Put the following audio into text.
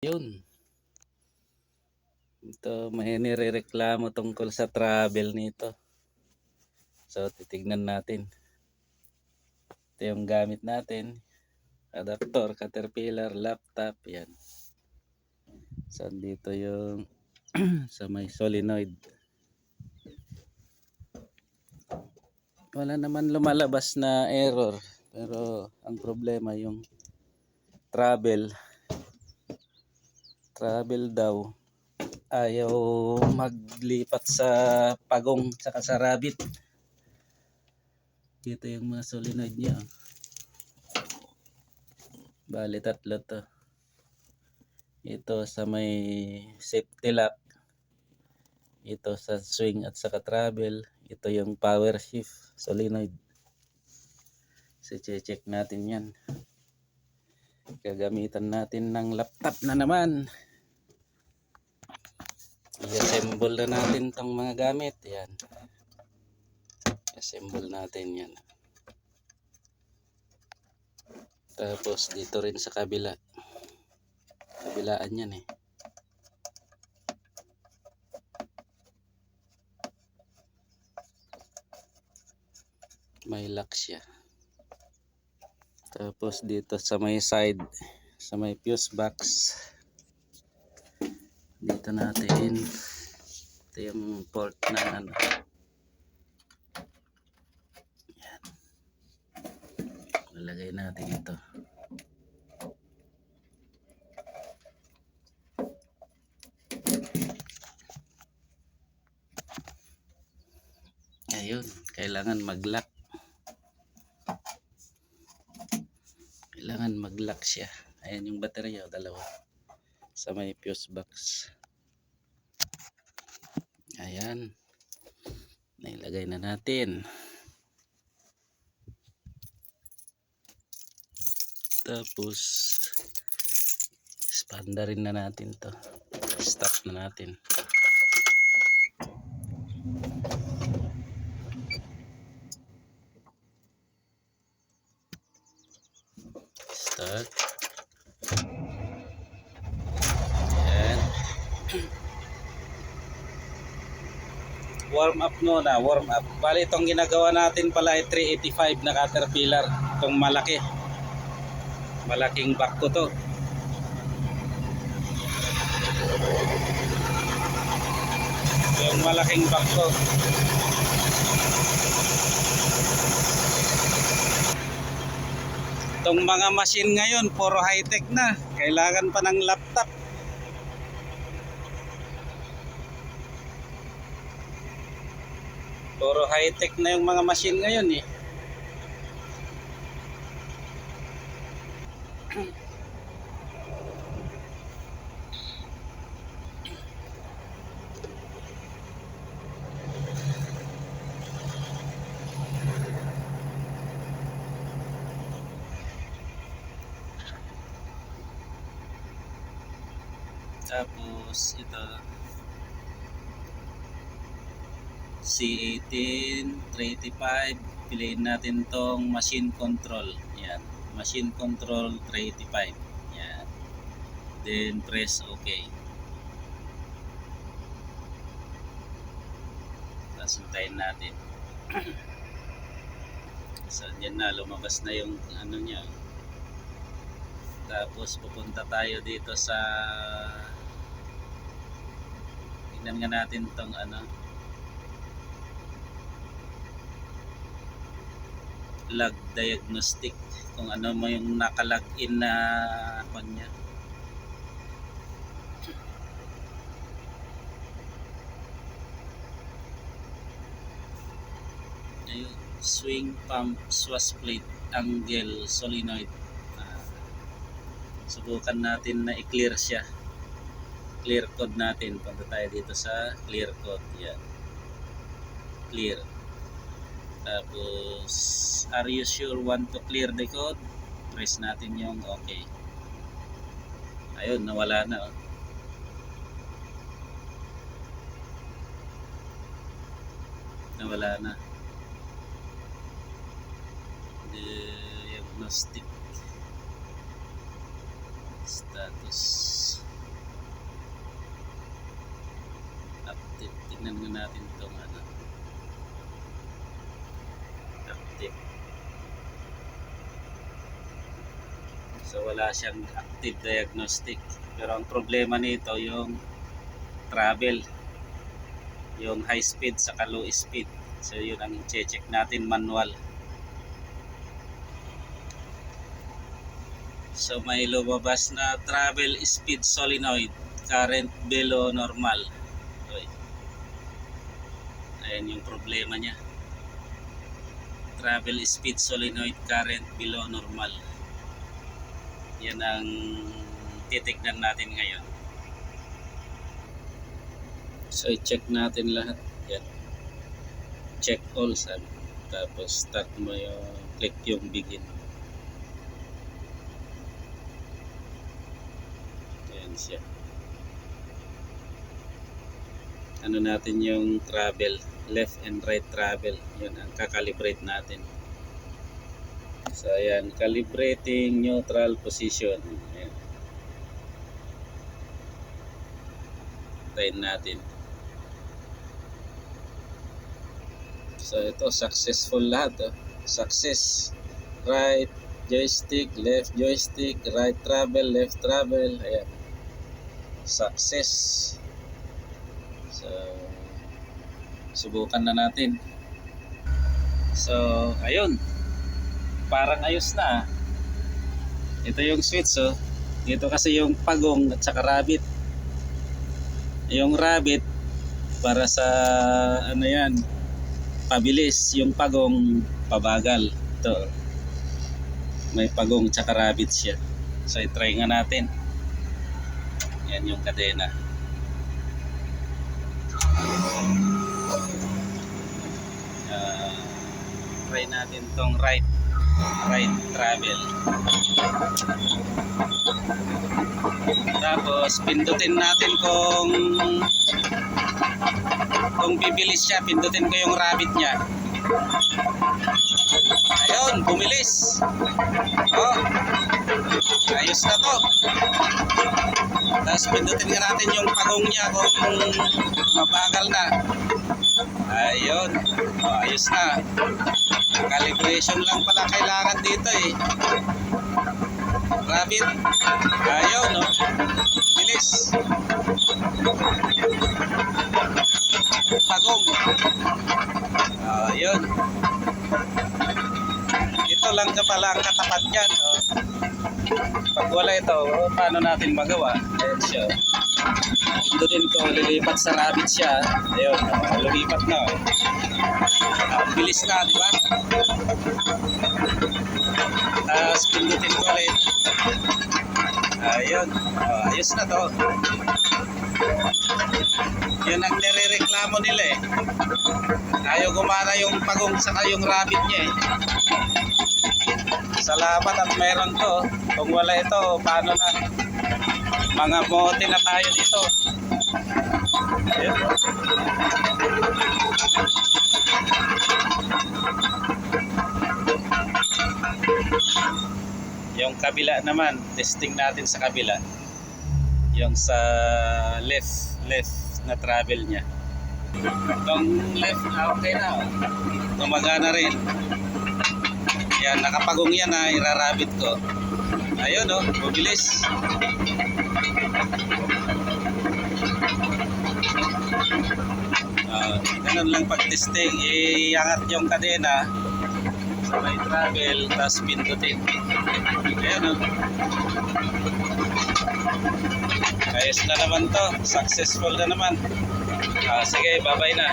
Yun, ito may nirereklamo tungkol sa travel nito. So titignan natin. Ito yung gamit natin. Adapter, caterpillar, laptop, yan. So dito yung sa may solenoid. Wala naman lumalabas na error. Pero ang problema yung travel daw. Ayaw maglipat sa pagong saka sa rabbit. Dito yung mga solenoid niya. Bali tatlo to. Ito sa may safety lock. Ito sa swing at saka travel. Ito yung power shift solenoid. So check natin yan. Gagamitan natin ng laptop na naman. I-assemble na natin tong mga gamit. Yan. Assemble natin yan. Tapos dito rin sa kabila. Kabilaan yan eh. May lock siya. Tapos dito sa may side, sa may fuse box. Dito natin. Ito yung port na ano. Yan. Lalagay natin ito. Ayun, kailangan mag-lock. Kailangan mag-lock siya. Ayan yung baterya, dalawa. Sa may fuse box. Ayan. Nailagay na natin. Tapos expanda rin na natin to. Stop na natin. Start. Ayan. Warm up muna, warm up. Bali itong ginagawa natin pala ay 385 na Caterpillar. Itong malaki. Malaking back ko to. Yung malaking back ko. Itong mga machine ngayon, puro high-tech na. Kailangan pa ng laptop. Puro high-tech na yung mga machine ngayon eh. Tapos ito C18 385, piliin natin tong machine control. Yan, machine control 385. Yan. Then press OK. Tapos hintayin natin. So yan na, lumabas na yung ano niya. Tapos pupunta tayo dito sa, tingnan nga natin tong ano, log diagnostic, kung ano mo yung nakalag in na kanya. Ayun, swing pump swash plate angle solenoid. Subukan natin na i-clear siya. Clear code natin. Punta tayo dito sa clear code. Yan. Clear. Tapos, are you sure want to clear the code? Press natin yung okay. Ayun, nawala na. Oh. Nawala na. Diagnostic status. Tingnan nga natin itong ano, active. So wala siyang active diagnostic. Pero ang problema nito yung travel, yung high speed sa low speed. So yun ang i-check natin manual. So may lumabas na travel speed solenoid, current below normal. Okay. Ayan yung problema niya. Travel speed solenoid, current below normal. Yan ang titignan natin ngayon. So i-check natin lahat. Yan. Check all sabi. Tapos start mo yung click yung begin. Yan siya. Ano natin yung travel, left and right travel. Yun ang kakalibrate natin. So ayan, calibrating neutral position. Ayan. Tayin natin. So ito, successful lahat. Oh. Success. Right joystick, left joystick, right travel, left travel. Ayan. Success. So subukan na natin. So ayun, parang ayos na. Ito yung switch, oh. Dito kasi yung pagong at saka rabbit. Yung rabbit para sa ano yan, pabilis. Yung pagong pabagal. Ito, may pagong at saka rabbit siya. So i-try nga natin. Yan yung kadena. Try natin tong right travel. Tapos pindutin natin kung bibilis siya, pindutin ko yung rabbit niya. Ayun, bumilis. Oh, ayos na to. Tapos pindutin nga natin yung pagong niya kung mabagal na. Ayun, oh, ayos na. Calibration lang pala kailangan dito eh. Rabbit. Ayun, no? Bilis. Pagong. Ayun. Ito lang ka pala ang katapat yan. Oh. Pag wala ito, paano natin magawa? Ayun siya. Pindutin ko, lilipat sa rabbit siya. Ayun, lumipat na. Bilis na, di ba? Tapos pindutin ko ulit. Ayun, ayos na to. Yun ang nirereklamo nila eh. Ayaw gumana yung pagong saka yung rabbit niya eh. Salamat at meron to. Kung wala ito, paano na? Mga mote na tayo dito. Ayun. Yung kabila naman, testing natin sa kabila. Yung sa left na travel niya. Itong left, okay na. Gumagana rin. Yan, nakapagong yan na, irarabit ko. Ayun oh, bubilis. Ganun lang pag-testing. Iangat yung kadena sa may travel, tapos pindutin. Ayan o. Ayos na naman to. Successful na naman. Sige, bye-bye na.